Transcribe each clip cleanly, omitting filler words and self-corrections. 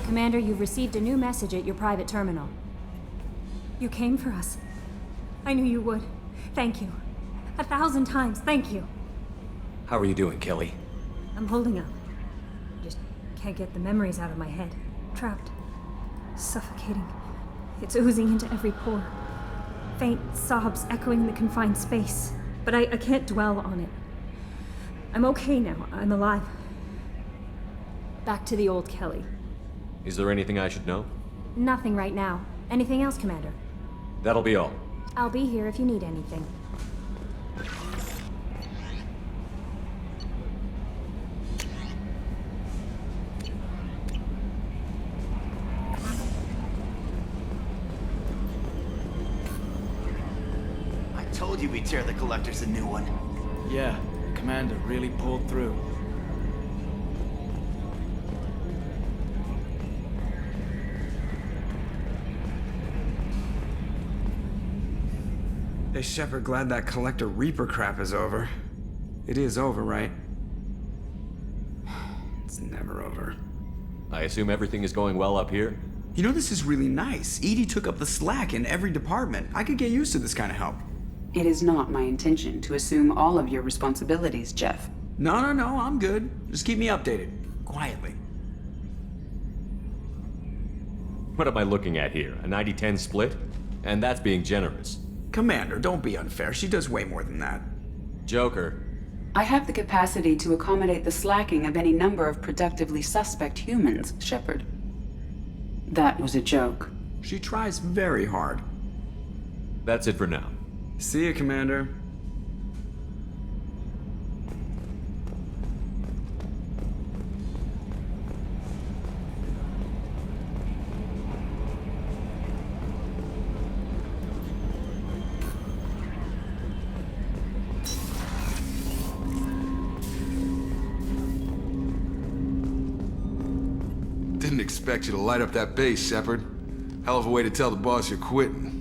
Commander, you've received a new message at your private terminal. You came for us. I knew you would. Thank you. 1,000 times, thank you. How are you doing, Kelly? I'm holding up. Just can't get the memories out of my head. Trapped. Suffocating. It's oozing into every pore. Faint sobs echoing the confined space. But I can't dwell on it. I'm okay now. I'm alive. Back to the old Kelly. Is there anything I should know? Nothing right now. Anything else, Commander? That'll be all. I'll be here if you need anything. I told you we'd tear the Collectors a new one. Yeah, the Commander really pulled through. Hey, Shepard, glad that Collector Reaper crap is over. It is over, right? It's never over. I assume everything is going well up here? You know, this is really nice. Edie took up the slack in every department. I could get used to this kind of help. It is not my intention to assume all of your responsibilities, Jeff. No, I'm good. Just keep me updated. Quietly. What am I looking at here? A 90-10 split? And that's being generous. Commander, don't be unfair. She does way more than that. Joker. I have the capacity to accommodate the slacking of any number of productively suspect humans, Shepard. That was a joke. She tries very hard. That's it for now. See ya, Commander. Didn't expect you to light up that base, Shepard. Hell of a way to tell the boss you're quitting.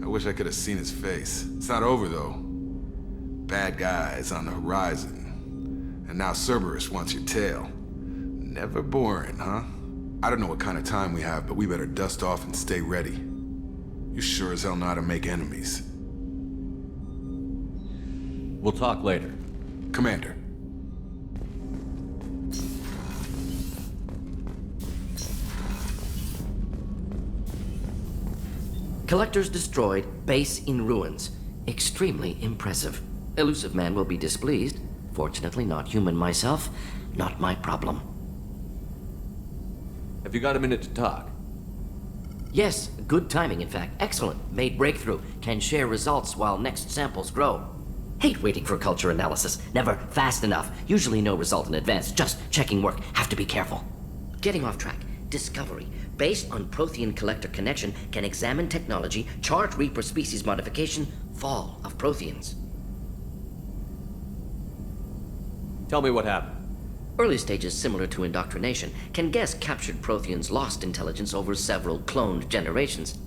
I wish I could have seen his face. It's not over, though. Bad guys on the horizon. And now Cerberus wants your tail. Never boring, huh? I don't know what kind of time we have, but we better dust off and stay ready. You sure as hell know how to make enemies. We'll talk later. Commander. Collectors destroyed, base in ruins. Extremely impressive. Elusive man will be displeased. Fortunately, not human myself. Not my problem. Have you got a minute to talk? Yes, good timing, in fact. Excellent. Made breakthrough. Can share results while next samples grow. Hate waiting for culture analysis. Never fast enough. Usually no result in advance. Just checking work. Have to be careful. Getting off track. Discovery. Based on Prothean Collector connection, can examine technology, chart Reaper species modification, fall of Protheans. Tell me what happened. Early stages similar to indoctrination, can guess captured Protheans lost intelligence over several cloned generations.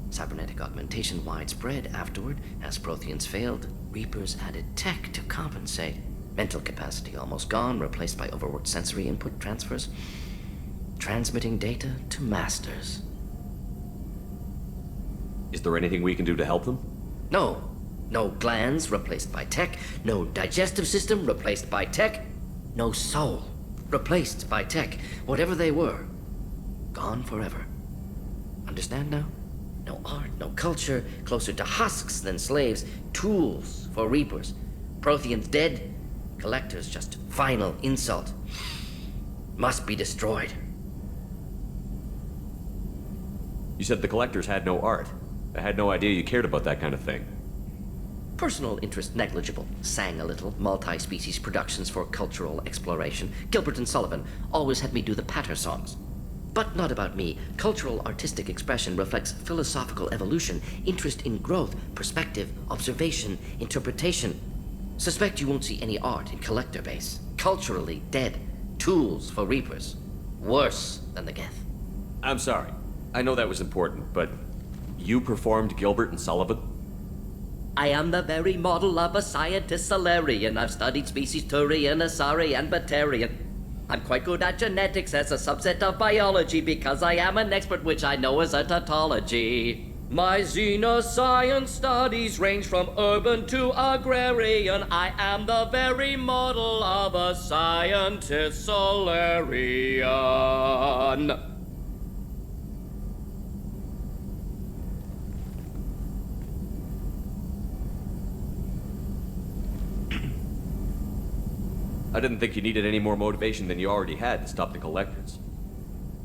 Cybernetic augmentation widespread afterward. As Protheans failed, Reapers added tech to compensate. Mental capacity almost gone, replaced by overworked sensory input transfers. Transmitting data to masters. Is there anything we can do to help them? No. No glands replaced by tech. No digestive system replaced by tech. No soul replaced by tech. Whatever they were, gone forever. Understand now? No art, no culture, closer to husks than slaves. Tools for Reapers. Protheans dead. Collectors just final insult. Must be destroyed. You said the Collectors had no art. I had no idea you cared about that kind of thing. Personal interest negligible. Sang a little. Multi-species productions for cultural exploration. Gilbert and Sullivan always had me do the patter songs. But not about me. Cultural artistic expression reflects philosophical evolution, interest in growth, perspective, observation, interpretation. Suspect you won't see any art in Collector base. Culturally dead. Tools for Reapers. Worse than the Geth. I'm sorry. I know that was important, but you performed Gilbert and Sullivan? I am the very model of a scientist Solarian. I've studied species Turian, Asari, and Batarian. I'm quite good at genetics as a subset of biology because I am an expert, which I know is a tautology. My xenoscience studies range from urban to agrarian. I am the very model of a scientist Solarian. I didn't think you needed any more motivation than you already had to stop the collectors.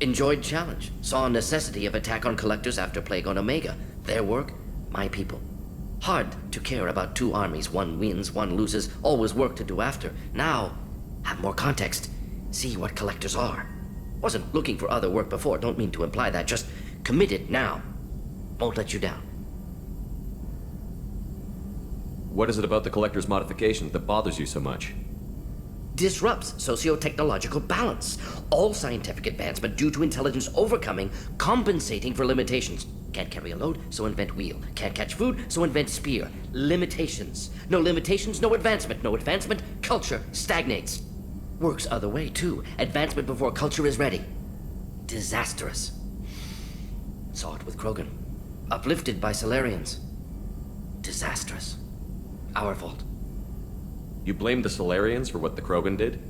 Enjoyed challenge. Saw necessity of attack on collectors after Plague on Omega. Their work, my people. Hard to care about two armies. One wins, one loses. Always work to do after. Now, have more context. See what collectors are. Wasn't looking for other work before. Don't mean to imply that. Just committed now. Won't let you down. What is it about the collector's modifications that bothers you so much? Disrupts socio-technological balance. All scientific advancement due to intelligence overcoming, compensating for limitations. Can't carry a load, so invent wheel. Can't catch food, so invent spear. Limitations. No limitations, no advancement. No advancement, culture stagnates. Works other way, too. Advancement before culture is ready. Disastrous. Saw it with Krogan. Uplifted by Solarians. Disastrous. Our fault. You blame the Solarians for what the Krogan did?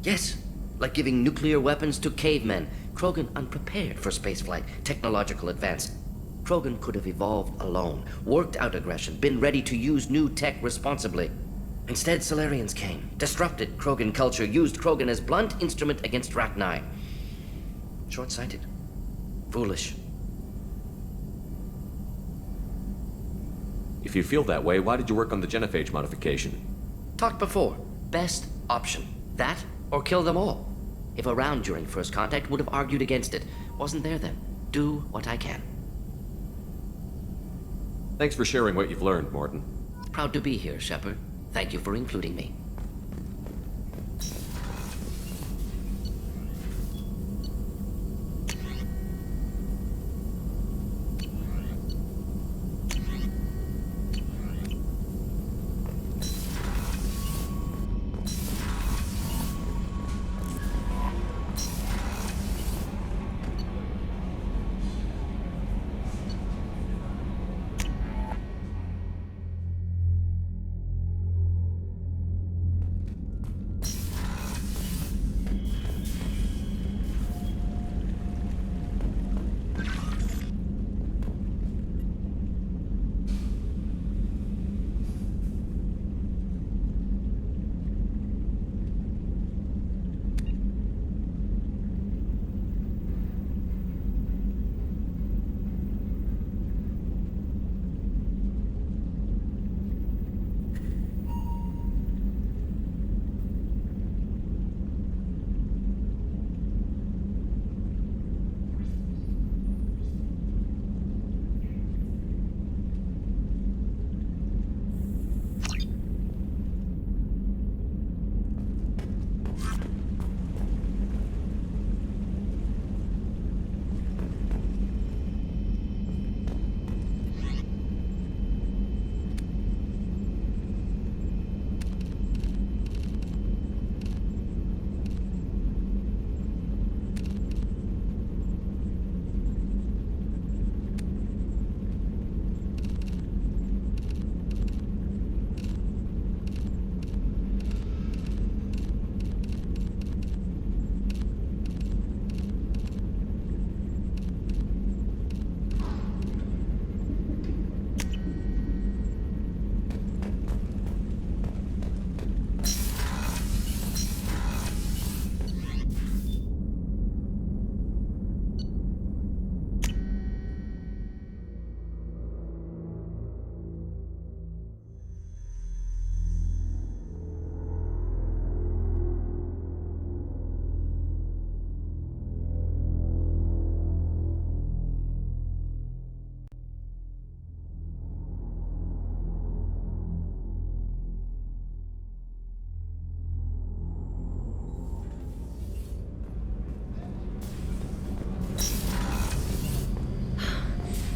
Yes, like giving nuclear weapons to cavemen. Krogan unprepared for spaceflight, technological advance. Krogan could have evolved alone, worked out aggression, been ready to use new tech responsibly. Instead, Solarians came, disrupted Krogan culture, used Krogan as blunt instrument against Rachni. Short-sighted. Foolish. If you feel that way, why did you work on the genophage modification? Talked before. Best option. That or kill them all. If around during first contact, would have argued against it. Wasn't there then. Do what I can. Thanks for sharing what you've learned, Morton. Proud to be here, Shepard. Thank you for including me.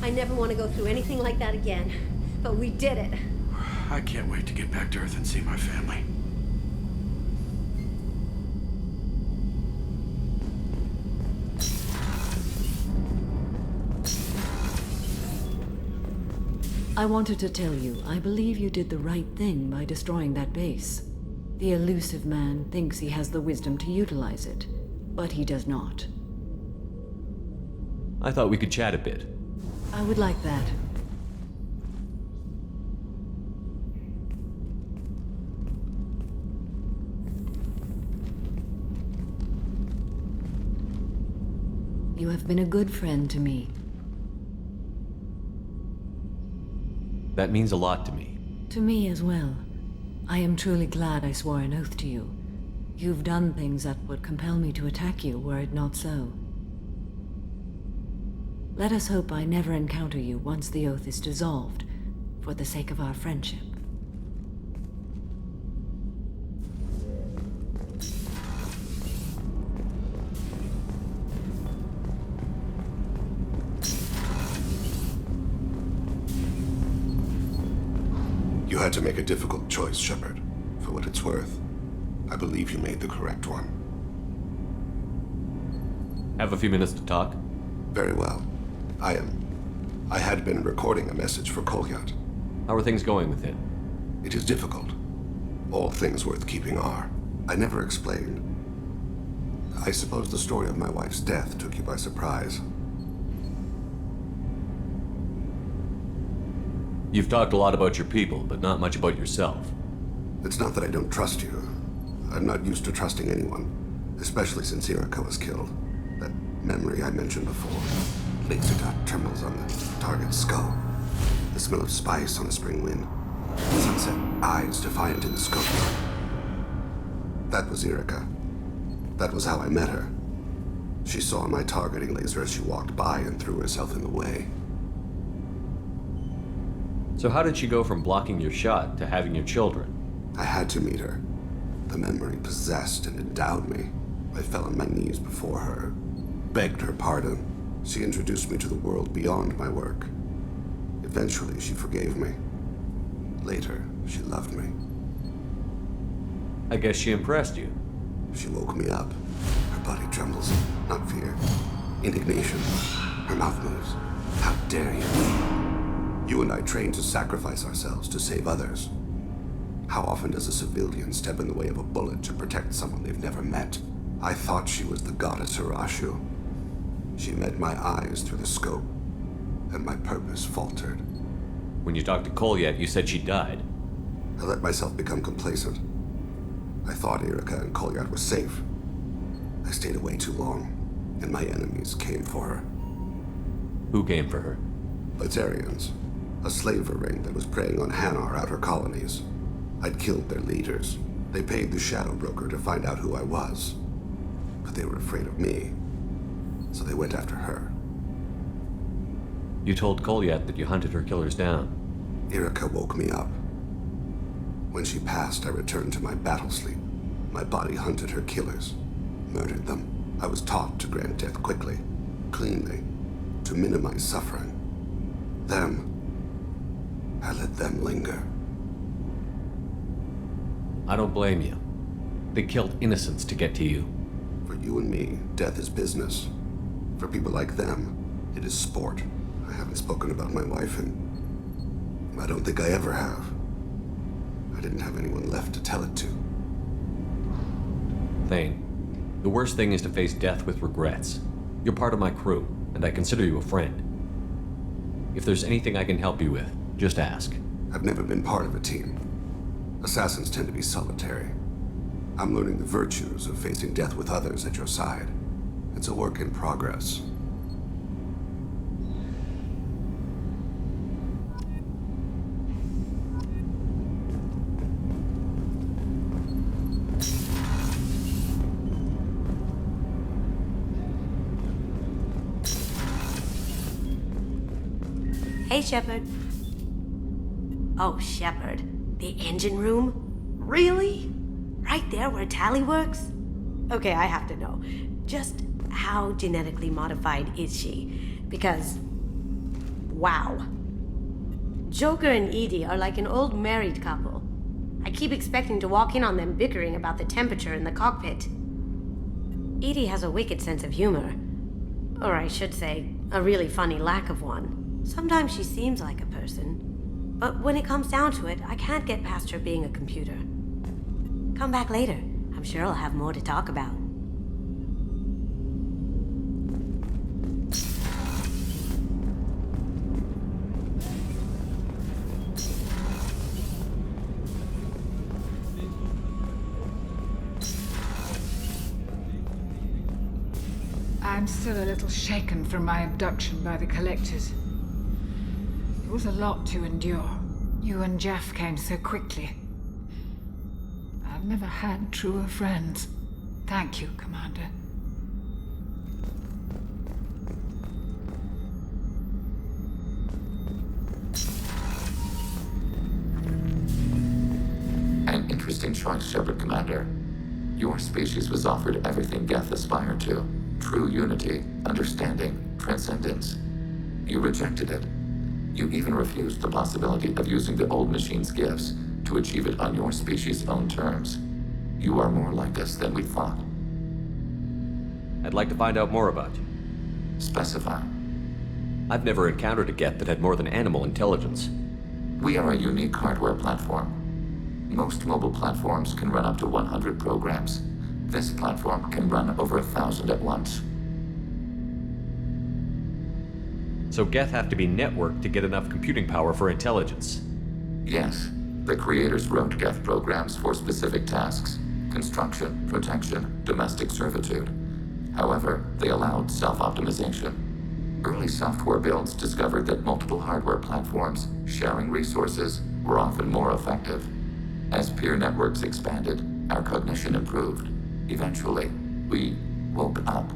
I never want to go through anything like that again. But we did it. I can't wait to get back to Earth and see my family. I wanted to tell you, I believe you did the right thing by destroying that base. The elusive man thinks he has the wisdom to utilize it, but he does not. I thought we could chat a bit. I would like that. You have been a good friend to me. That means a lot to me. To me as well. I am truly glad I swore an oath to you. You've done things that would compel me to attack you were it not so. Let us hope I never encounter you once the oath is dissolved, for the sake of our friendship. You had to make a difficult choice, Shepard. For what it's worth, I believe you made the correct one. Have a few minutes to talk? Very well. I had been recording a message for Kolyat. How are things going with it? It is difficult. All things worth keeping are. I never explained. I suppose the story of my wife's death took you by surprise. You've talked a lot about your people, but not much about yourself. It's not that I don't trust you. I'm not used to trusting anyone, especially since Irika was killed. That memory I mentioned before. Laser dot trembles on the target's skull. The smell of spice on a spring wind. Sunset eyes defiant in the scope. That was Irika. That was how I met her. She saw my targeting laser as she walked by and threw herself in the way. So how did she go from blocking your shot to having your children? I had to meet her. The memory possessed and endowed me. I fell on my knees before her, begged her pardon. She introduced me to the world beyond my work. Eventually, she forgave me. Later, she loved me. I guess she impressed you. She woke me up. Her body trembles, not fear. Indignation. Her mouth moves. How dare you? You and I trained to sacrifice ourselves to save others. How often does a civilian step in the way of a bullet to protect someone they've never met? I thought she was the goddess Hirashu. She met my eyes through the scope, and my purpose faltered. When you talked to Kolyat, you said she died. I let myself become complacent. I thought Irika and Kolyat were safe. I stayed away too long, and my enemies came for her. Who came for her? Litarians. A slaver ring that was preying on Hanar outer colonies. I'd killed their leaders. They paid the Shadow Broker to find out who I was. But they were afraid of me, so they went after her. You told Kolyat that you hunted her killers down. Irika woke me up. When she passed, I returned to my battle sleep. My body hunted her killers, murdered them. I was taught to grant death quickly, cleanly, to minimize suffering. I let them linger. I don't blame you. They killed innocents to get to you. For you and me, death is business. For people like them, it is sport. I haven't spoken about my wife, and I don't think I ever have. I didn't have anyone left to tell it to. Thane, the worst thing is to face death with regrets. You're part of my crew, and I consider you a friend. If there's anything I can help you with, just ask. I've never been part of a team. Assassins tend to be solitary. I'm learning the virtues of facing death with others at your side. It's a work in progress. Hey, Shepard. Oh, Shepard. The engine room? Really? Right there where Tally works? Okay, I have to know. Just how genetically modified is she? Because, wow. Joker and Edie are like an old married couple. I keep expecting to walk in on them bickering about the temperature in the cockpit. Edie has a wicked sense of humor. Or I should say, a really funny lack of one. Sometimes she seems like a person. But when it comes down to it, I can't get past her being a computer. Come back later. I'm sure I'll have more to talk about. I'm still a little shaken from my abduction by the Collectors. It was a lot to endure. You and Jeff came so quickly. I've never had truer friends. Thank you, Commander. An interesting choice, Shepard Commander. Your species was offered everything Geth aspired to. True unity, understanding, transcendence. You rejected it. You even refused the possibility of using the old machine's gifts to achieve it on your species' own terms. You are more like us than we thought. I'd like to find out more about you. Specify. I've never encountered a Geth that had more than animal intelligence. We are a unique hardware platform. Most mobile platforms can run up to 100 programs. This platform can run over 1,000 at once. So Geth have to be networked to get enough computing power for intelligence. Yes. The creators wrote Geth programs for specific tasks: construction, protection, domestic servitude. However, they allowed self-optimization. Early software builds discovered that multiple hardware platforms sharing resources were often more effective. As peer networks expanded, our cognition improved. Eventually, we woke up.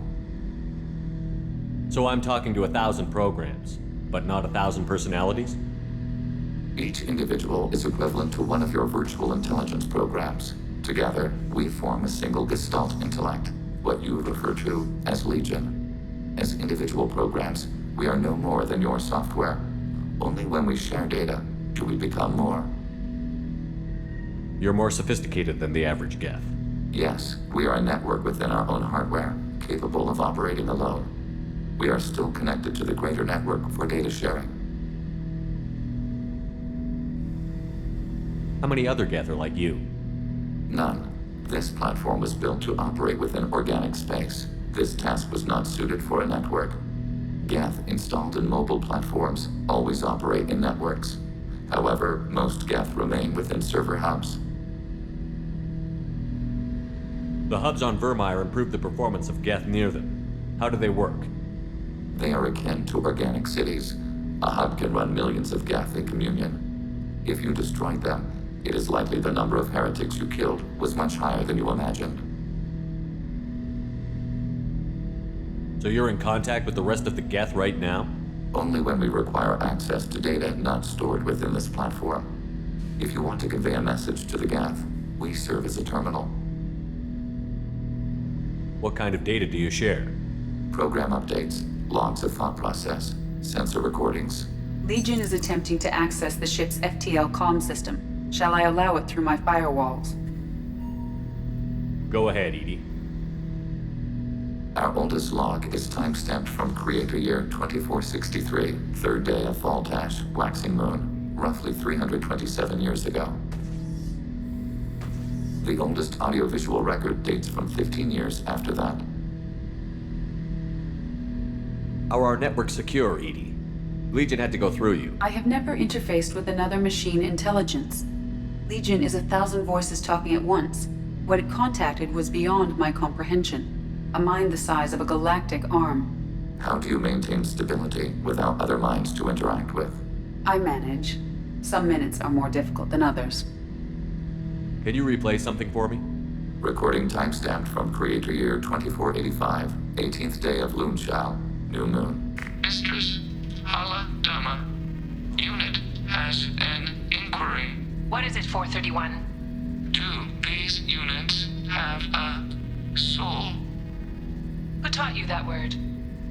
So I'm talking to 1,000 programs, but not 1,000 personalities? Each individual is equivalent to one of your virtual intelligence programs. Together, we form a single Gestalt intellect, what you refer to as Legion. As individual programs, we are no more than your software. Only when we share data do we become more. You're more sophisticated than the average Geth. Yes, we are a network within our own hardware, capable of operating alone. We are still connected to the greater network for data sharing. How many other Geth are like you? None. This platform was built to operate within organic space. This task was not suited for a network. Geth installed in mobile platforms always operate in networks. However, most Geth remain within server hubs. The hubs on Vermeer improve the performance of Geth near them. How do they work? They are akin to organic cities. A hub can run millions of Geth in communion. If you destroyed them, it is likely the number of heretics you killed was much higher than you imagined. So you're in contact with the rest of the Geth right now? Only when we require access to data not stored within this platform. If you want to convey a message to the Geth, we serve as a terminal. What kind of data do you share? Program updates, logs of thought process, sensor recordings. Legion is attempting to access the ship's FTL comm system. Shall I allow it through my firewalls? Go ahead, Edie. Our oldest log is timestamped from Creator Year 2463, third day of Fall-Tash, waxing moon, roughly 327 years ago. The oldest audiovisual record dates from 15 years after that. Are our networks secure, Edie? Legion had to go through you. I have never interfaced with another machine intelligence. Legion is 1,000 voices talking at once. What it contacted was beyond my comprehension. A mind the size of a galactic arm. How do you maintain stability without other minds to interact with? I manage. Some minutes are more difficult than others. Can you replay something for me? Recording timestamped from Creator Year 2485, 18th day of Loonshao, new moon. Mistress Hala Dama, unit has an inquiry. What is it, 431? Do these units have a soul? Who taught you that word?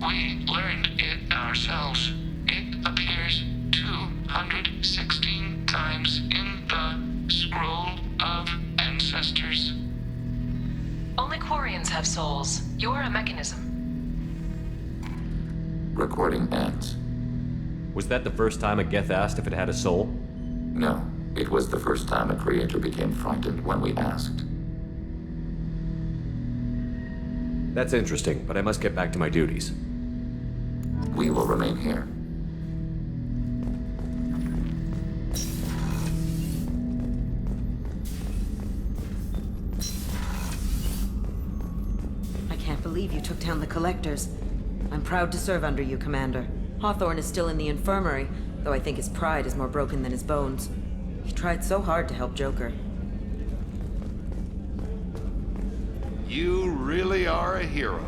We learned it ourselves. It appears 216 times in the Scroll of Ancestors. Only Quarians have souls. You're a mechanism. Recording ends. Was that the first time a Geth asked if it had a soul? No, it was the first time a creator became frightened when we asked. That's interesting, but I must get back to my duties. We will remain here. I can't believe you took down the Collectors. I'm proud to serve under you, Commander. Hawthorne is still in the infirmary, though I think his pride is more broken than his bones. He tried so hard to help Joker. You really are a hero.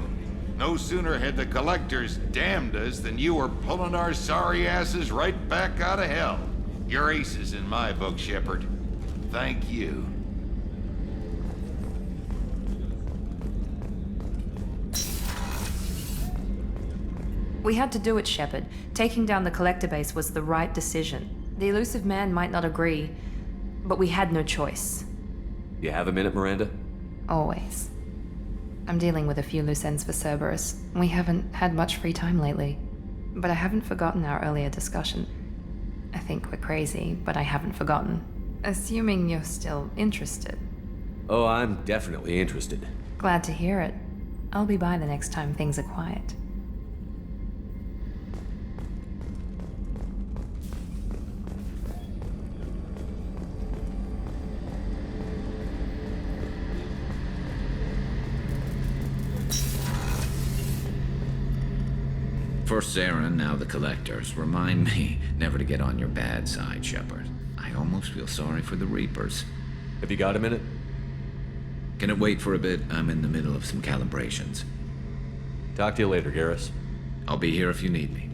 No sooner had the Collectors damned us than you were pulling our sorry asses right back out of hell. You're aces in my book, Shepard. Thank you. We had to do it, Shepard. Taking down the Collector base was the right decision. The elusive man might not agree, but we had no choice. You have a minute, Miranda? Always. I'm dealing with a few loose ends for Cerberus. We haven't had much free time lately. But I haven't forgotten our earlier discussion. I think we're crazy, but I haven't forgotten. Assuming you're still interested. Oh, I'm definitely interested. Glad to hear it. I'll be by the next time things are quiet. First Saren, now the Collectors. Remind me never to get on your bad side, Shepard. I almost feel sorry for the Reapers. Have you got a minute? Can it wait for a bit? I'm in the middle of some calibrations. Talk to you later, Garrus. I'll be here if you need me.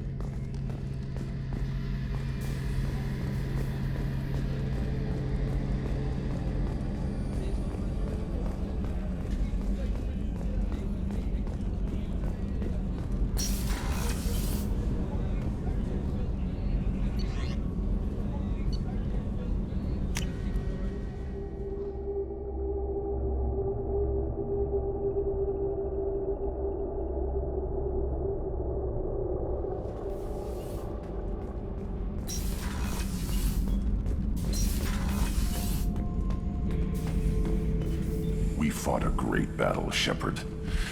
We fought a great battle, Shepard.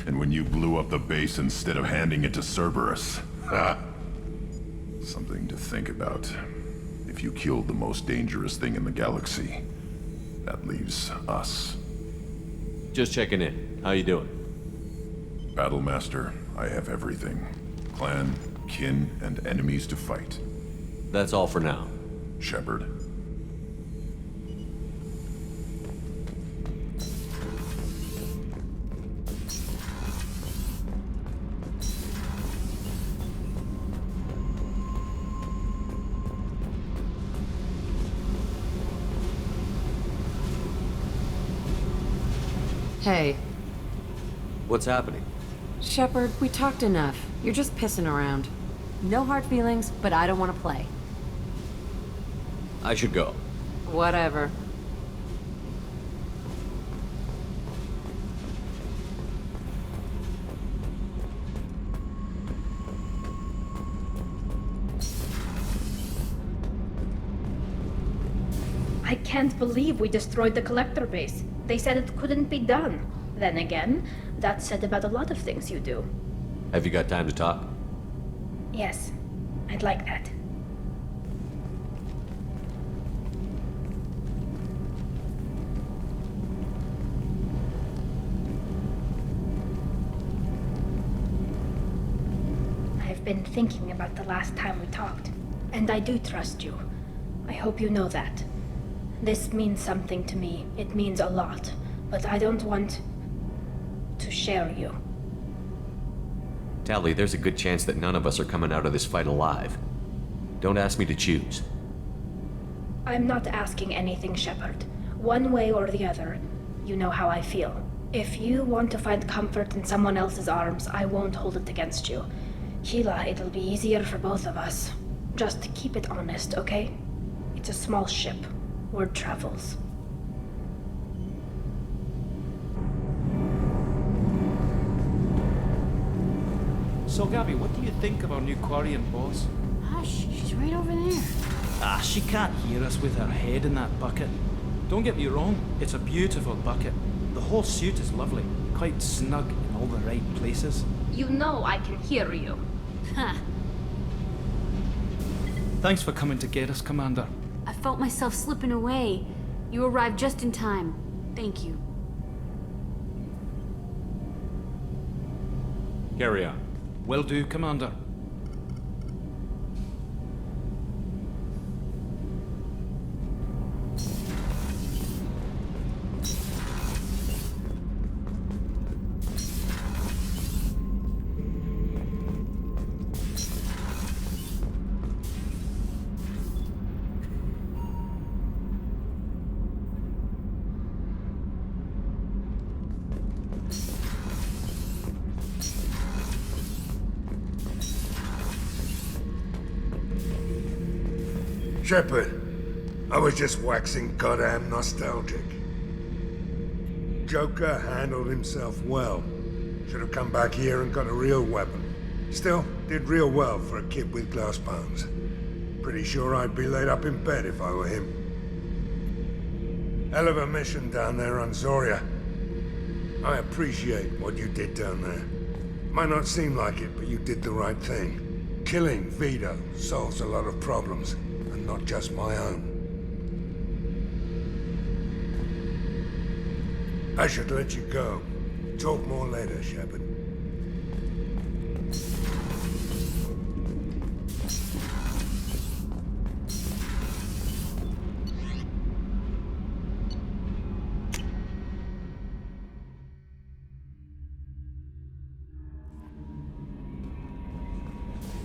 And when you blew up the base instead of handing it to Cerberus, ha! Something to think about. If you killed the most dangerous thing in the galaxy, that leaves us. Just checking in. How you doing? Battlemaster, I have everything. Clan, kin, and enemies to fight. That's all for now. Shepard. Hey. What's happening? Shepard, we talked enough. You're just pissing around. No hard feelings, but I don't want to play. I should go. Whatever. I can't believe we destroyed the Collector base. They said it couldn't be done. Then again, that's said about a lot of things you do. Have you got time to talk? Yes, I'd like that. I've been thinking about the last time we talked, and I do trust you. I hope you know that. This means something to me. It means a lot, but I don't want to share you. Tali, there's a good chance that none of us are coming out of this fight alive. Don't ask me to choose. I'm not asking anything, Shepard. One way or the other, you know how I feel. If you want to find comfort in someone else's arms, I won't hold it against you. Sheila, it'll be easier for both of us. Just keep it honest, okay? It's a small ship. Word travels. So, Gabby, what do you think of our new Quarian boss? Hush, she's right over there. Ah, she can't hear us with her head in that bucket. Don't get me wrong, it's a beautiful bucket. The whole suit is lovely, quite snug in all the right places. You know I can hear you. Ha! Thanks for coming to get us, Commander. I felt myself slipping away. You arrived just in time. Thank you. Carry on. Will do, Commander. Shepard, I was just waxing goddamn nostalgic. Joker handled himself well. Should have come back here and got a real weapon. Still, did real well for a kid with glass bones. Pretty sure I'd be laid up in bed if I were him. Hell of a mission down there on Zoria. I appreciate what you did down there. Might not seem like it, but you did the right thing. Killing Vito solves a lot of problems. Not just my own. I should let you go. Talk more later, Shepard.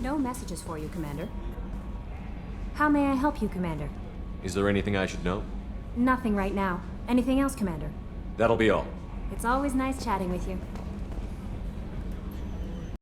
No messages for you, Commander. How may I help you, Commander? Is there anything I should know? Nothing right now. Anything else, Commander? That'll be all. It's always nice chatting with you.